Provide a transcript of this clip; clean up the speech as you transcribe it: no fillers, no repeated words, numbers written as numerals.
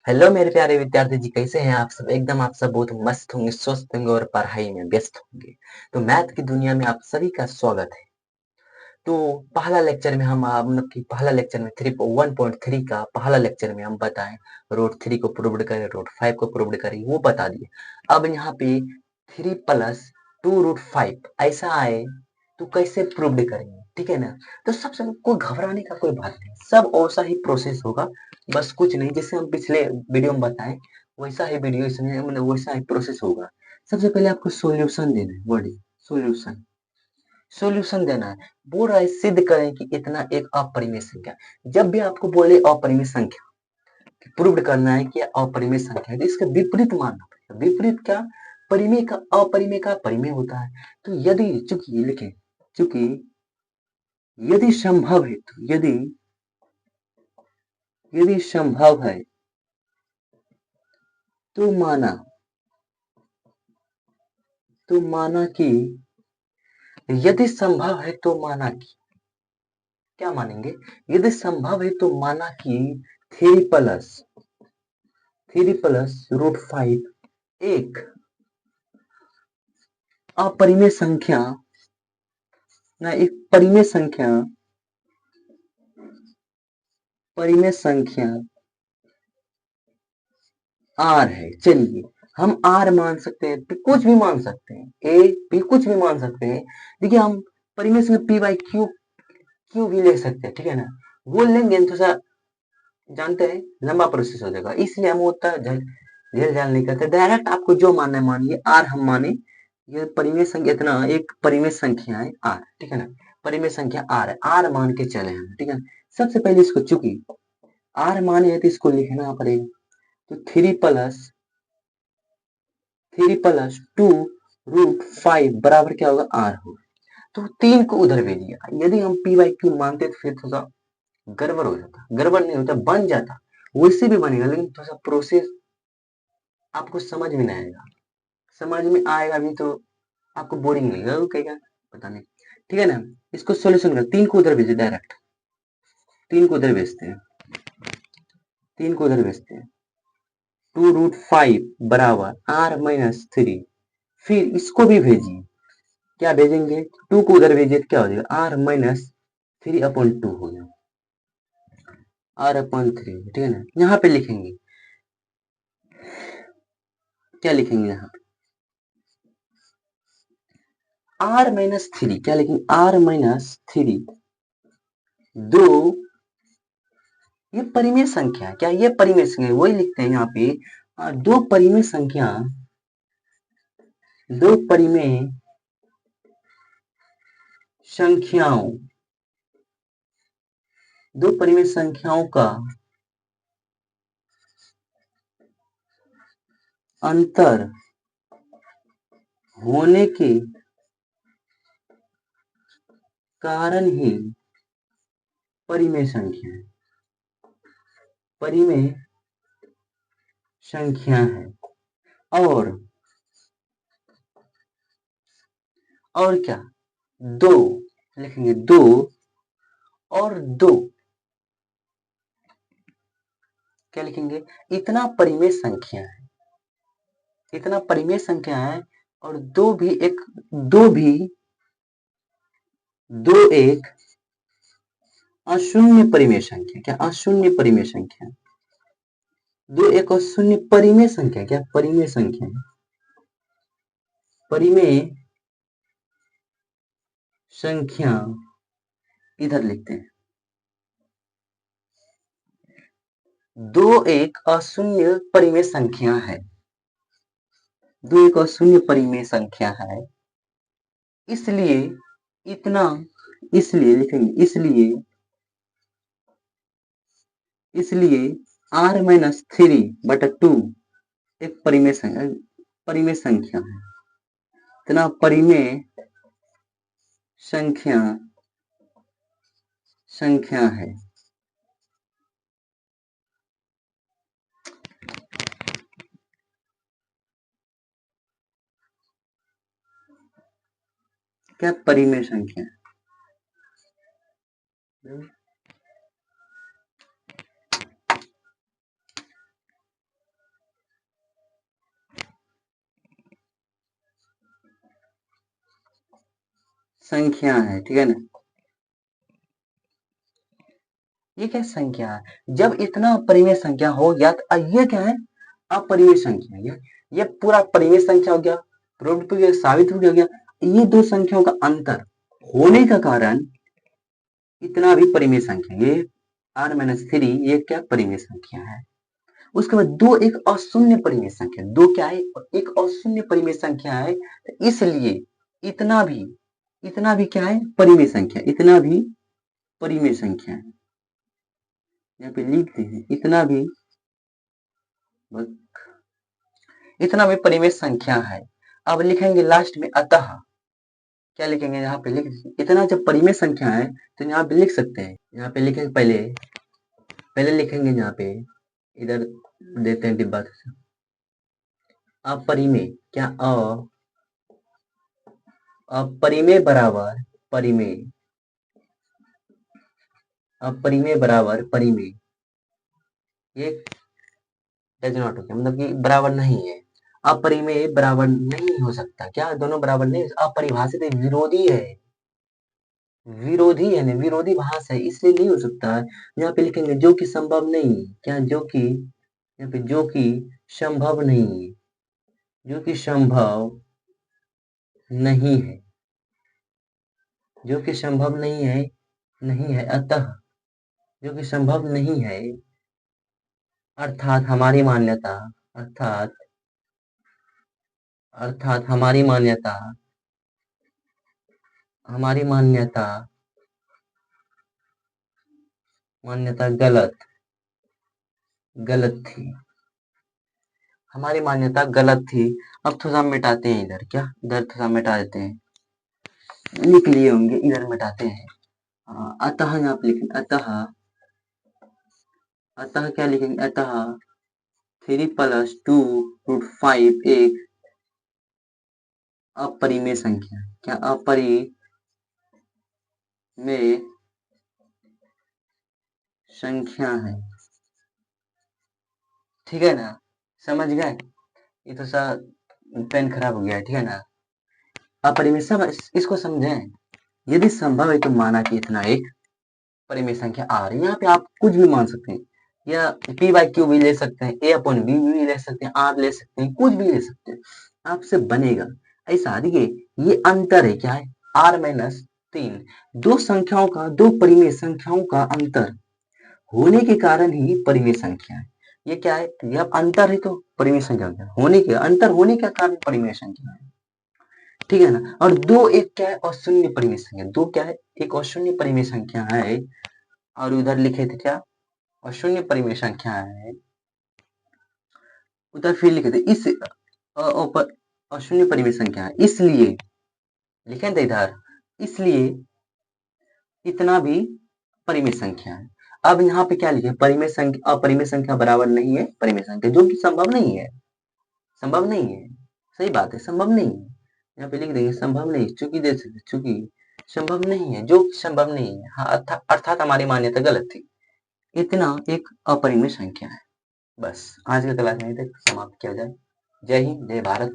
Hello मेरे प्यारे विद्यार्थी जी, कैसे हैं आप सब? एकदम आप सब बहुत मस्त होंगे, स्वस्थ होंगे और पढ़ाई में व्यस्त होंगे। तो मैथ की दुनिया में आप सभी का स्वागत है। तो पहला लेक्चर में मतलब कि पहला लेक्चर में 1.3 का पहला लेक्चर में हम बताएं, रूट 3 को प्रूव्ड करें, रूट 5 को प्रूव्ड करें, वो बता दिए। अब यहाँ पे 3 प्लस 2 रूट 5 ऐसा आए तो कैसे प्रूव्ड करेंगे, ठीक है ना? तो सबसे कोई घबराने का कोई बात नहीं, सब वैसा ही प्रोसेस होगा। बस कुछ नहीं, जैसे हम पिछले वीडियो में बताएं वैसा ही वीडियो इसमें मतलब वैसा ही प्रोसेस होगा। सबसे पहले आपको सॉल्यूशन देना है, वर्ड सॉल्यूशन, सॉल्यूशन देना है। बोल रहा है सिद्ध करें कि इतना एक अपरिमेय संख्या। जब भी आपको बोले अपरिमेय संख्या, प्रूव्ड करना है कि अपरिमेय संख्या है, तो इसका विपरीत मानना पड़ेगा। विपरीत क्या? परिमेय का अपरिमेय का परिमेय होता है। तो यदि, चूंकि ये लिखें, चूंकि यदि संभव है, तो यदि यदि संभव है तो माना कि, यदि संभव है तो माना कि, क्या मानेंगे? यदि संभव है तो माना कि 3 प्लस रूट 5 एक अपरिमेय संख्या, ना एक परिमेय संख्या आर है। चलिए, हम आर मान सकते हैं, कुछ भी मान सकते हैं, ए भी कुछ भी मान सकते हैं। देखिए, हम परिमेय संख्या पी बाई क्यू क्यू भी ले सकते हैं, ठीक है ना? वो लेंगे तो सा जानते हैं लंबा प्रोसेस हो जाएगा, इसलिए हम उतना झेल झाल नहीं करते। डायरेक्ट आपको जो मानना है मानिए, आर हम माने। ये परिमेय संख्या, इतना एक परिमेय संख्या है आर, ठीक है ना? परिमेय संख्या आर है, आर मान के चले हम, ठीक है। सबसे पहले इसको, चूंकि आर माने है तो इसको लिखना पड़ेगा। तो 3 प्लस 2 रूट 5 बराबर क्या होगा? आर होगा। तो 3 को उधर भेज दिया। यदि हम पी बाई क्यू मानते तो फिर थोड़ा गड़बड़ हो जाता, गड़बड़ नहीं होता, बन जाता, वैसे भी बनेगा, लेकिन थोड़ा सा प्रोसेस आपको समझ में नहीं आएगा। समझ में आएगा भी तो आपको बोरिंग लगेगा, वो कहेगा पता नहीं, ठीक है ना? इसको सोल्यूशन कर, 3 को उधर भेजे, डायरेक्ट 3 को उधर भेजते हैं, 3 को उधर भेजते हैं। 2 रूट 5 बराबर आर माइनस 3। फिर इसको भी भेजिए, क्या भेजेंगे? 2 को उधर भेजिए तो क्या हो जाएगा? आर माइनस 3/2 हो जाएगा, R/3, ठीक है ना? यहाँ पे लिखेंगे, क्या लिखेंगे यहाँ पे? R-3, क्या लिखेंगे? R-3 दो, ये परिमेय संख्या है क्या? ये परिमेय संख्या, वही लिखते हैं यहाँ पे। दो परिमेय संख्या, दो परिमेय संख्याओं, दो परिमेय संख्याओं का अंतर होने के कारण ही परिमेय संख्या है, परिमेय संख्या है। और क्या? दो लिखेंगे, दो और दो, क्या लिखेंगे? इतना परिमेय संख्या है, इतना परिमेय संख्या है, और दो भी दो एक अशून्य परिमेय संख्या, क्या? अशून्य परिमेय संख्या, दो एक अशून्य परिमेय संख्या, क्या? परिमेय संख्या, परिमेय संख्या इधर लिखते हैं। दो एक अशून्य परिमेय संख्या है, दो एक अशून्य परिमेय संख्या है, इसलिए इतना, इसलिए लिखेंगे, इसलिए R-3/2 एक परिमेय संख्या है, इतना परिमेय संख्या है। क्या? परिमेय संख्या। संख्या है, ठीक है ना। ये क्या संख्या है? जब इतना परिमेय संख्या हो गया तो ये क्या है? अपरिमेय संख्या। ये पूरा परिमेय संख्या हो गया, प्रूव्ड हो गया, साबित हो गया। ये दो संख्याओं का अंतर होने का कारण इतना भी परिमेय संख्या, ये r-3 ये क्या परिमेय संख्या है। उसके बाद दो एक अशून्य परिमेय संख्या, दो क्या है? एक अशून्य परिमेय संख्या है, तो इसलिए इतना भी क्या है? परिमेय संख्या, इतना भी परिमेय संख्या है। यहाँ पे लिखते हैं इतना भी परिमेय संख्या है। अब लिखेंगे लास्ट में अतः, क्या लिखेंगे यहाँ पे? लिख इतना जब परिमेय संख्या है तो यहाँ पे लिख सकते हैं, यहाँ पे लिखेंगे पहले लिखेंगे यहाँ पे, इधर देते हैं डिब्बा से, अपरिमेय, क्या अपरिमेय बराबर परिमेय, अपरिमेय बराबर परिमेय, ये डज नॉट होता, मतलब कि बराबर नहीं है। अपरिमेय बराबर नहीं हो सकता, क्या दोनों बराबर नहीं, अपरिभाषित है, विरोधी है, विरोधी है ना, विरोधी भाष है, इसलिए नहीं हो सकता है। यहाँ पे लिखेंगे जो कि संभव नहीं, क्या जो कि, यहाँ पे जो कि संभव नहीं है, जो कि संभव नहीं है, जो कि संभव नहीं है अतः, जो कि संभव नहीं है, अर्थात हमारी मान्यता, अर्थात हमारी मान्यता, हमारी मान्यता गलत थी, हमारी मान्यता गलत थी। अब थोड़ा मिटाते हैं इधर, क्या इधर थोड़ा मिटा देते हैं, लिख लिए होंगे, इधर मिटाते हैं। अतः यहाँ पे लिखेंगे अतः क्या लिखेंगे? अतः 3 + 2√5 एक अपरिमेय संख्या, क्या अपरिमेय संख्या है, ठीक है ना, समझ गए? ये तो सा पेन खराब हो गया है, ठीक है ना। अपरिमेय, सब इसको समझें। यदि संभव है तो माना कि इतना एक परिमेय संख्या आ रही है, यहाँ पे आप कुछ भी मान सकते हैं, या p/q भी ले सकते हैं, a/b भी ले सकते हैं, r ले सकते हैं, कुछ भी ले सकते हैं, आपसे बनेगा ऐसा। देखिए ये अंतर है, क्या है? r-3, दो संख्याओं का, दो परिमेय संख्याओं का अंतर होने के कारण ही परिमेय संख्या है। ये क्या है? जब अंतर है तो परिमेय संख्या होने के, अंतर होने के कारण परिमेय संख्या है, ठीक है ना। और दो एक क्या है? अशून्य परिमेय संख्या, दो क्या है? एक अशून्य परिमेय संख्या है, और उधर लिखे थे क्या? अशून्य परिमेय संख्या है, उधर फिर लिखे थे इस अशून्य परिमेय संख्या है, इसलिए लिखे थे इधर, इसलिए इतना भी परिमेय संख्या है। अब यहाँ पे क्या लिखे? परिमेय संख्या, अपरिमेय संख्या बराबर नहीं है परिमेय संख्या, जो कि संभव नहीं है, संभव नहीं है, सही बात है, संभव नहीं है। यहाँ पे लिख देंगे संभव नहीं, चूंकि दे सकते, चूंकि संभव नहीं है, जो संभव नहीं है, हाँ, अर्थात हमारी मान्यता गलत थी, इतना एक अपरिमेय संख्या है। बस आज का क्लास यहीं तक समाप्त किया जाए। जय हिंद, जय भारत।